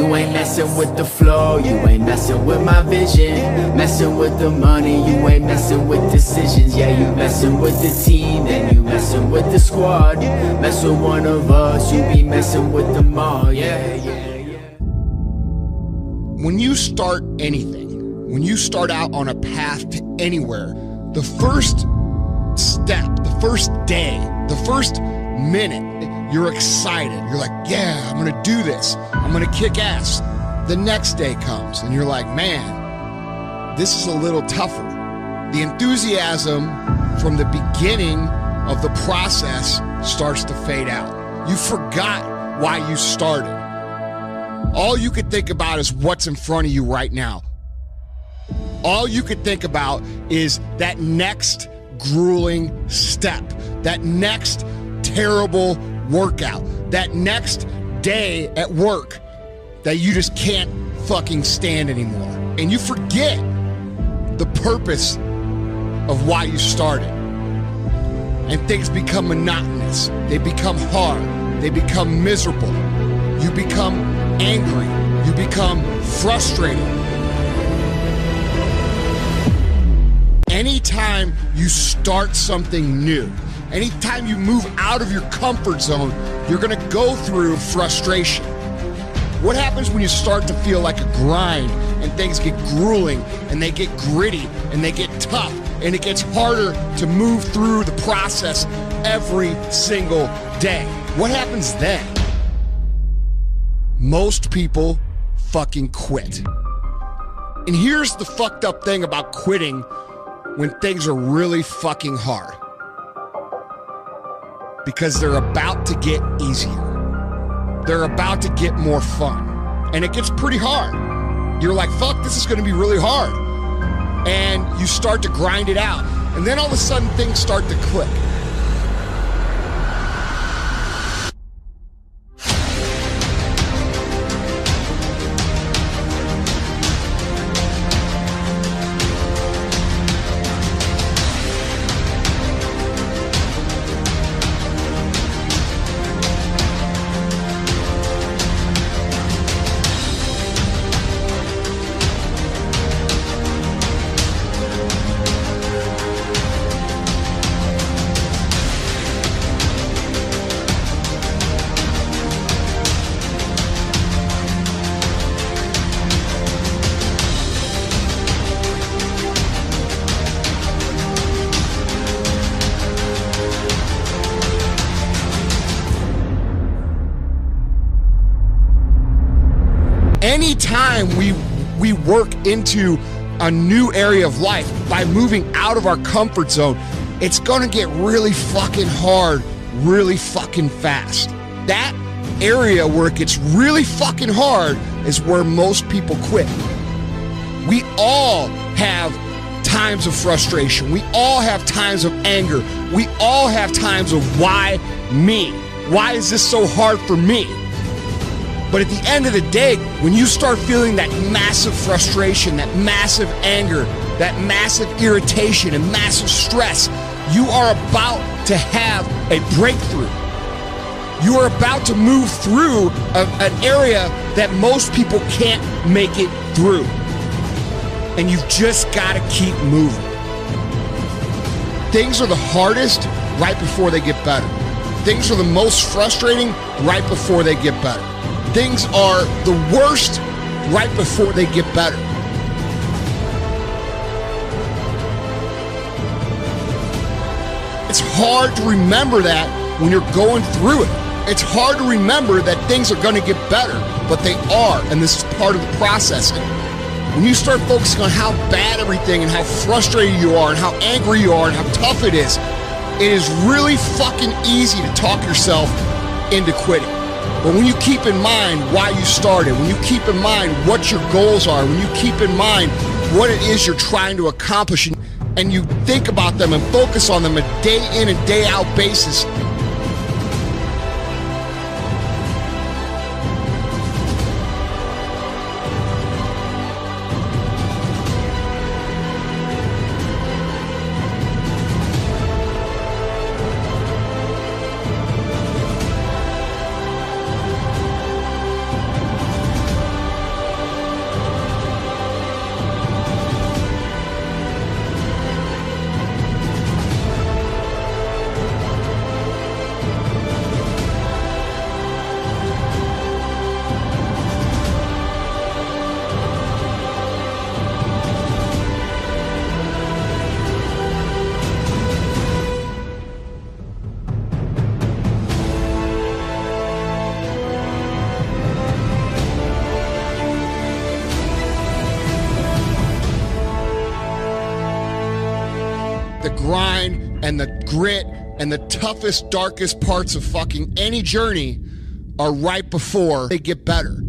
You ain't messing with the flow, you ain't messing with my vision. Messing with the money, you ain't messing with decisions. Yeah, you messing with the team, then you messing with the squad. Mess with one of us, you be messing with them all. Yeah. When you start anything, when you start out on a path to anywhere, the first step, the first day, the first minute, you're excited. You're like, yeah, I'm gonna do this. I'm gonna kick ass. The next day comes and you're like, man, this is a little tougher. The enthusiasm from the beginning of the process starts to fade out. You forgot why you started. All you could think about is what's in front of you right now. All you could think about is that next grueling step, that next terrible workout, that next day at work that you just can't fucking stand anymore. And you forget the purpose of why you started. And things become monotonous. They become hard. They become miserable. You become angry. You become frustrated. Anytime you start something new, anytime you move out of your comfort zone, you're gonna go through frustration. What happens when you start to feel like a grind and things get grueling and they get gritty and they get tough and it gets harder to move through the process every single day? What happens then? Most people fucking quit. And here's the fucked up thing about quitting when things are really fucking hard. Because they're about to get easier. They're about to get more fun. And it gets pretty hard. You're like, fuck, this is gonna be really hard. And you start to grind it out. And then all of a sudden things start to click. Anytime we work into a new area of life by moving out of our comfort zone, it's gonna get really fucking hard, really fucking fast. That area where it gets really fucking hard is where most people quit. We all have times of frustration. We all have times of anger. We all have times of why me? Why is this so hard for me? But at the end of the day, when you start feeling that massive frustration, that massive anger, that massive irritation and massive stress, you are about to have a breakthrough. You are about to move through an area that most people can't make it through. And you've just got to keep moving. Things are the hardest right before they get better. Things are the most frustrating right before they get better. Things are the worst right before they get better. It's hard to remember that when you're going through it. It's hard to remember that things are going to get better, but they are, and this is part of the process. When you start focusing on how bad everything and how frustrated you are and how angry you are and how tough it is really fucking easy to talk yourself into quitting. But when you keep in mind why you started, when you keep in mind what your goals are, when you keep in mind what it is you're trying to accomplish, and you think about them and focus on them a day in and day out basis, grind and the grit and the toughest, darkest parts of fucking any journey are right before they get better.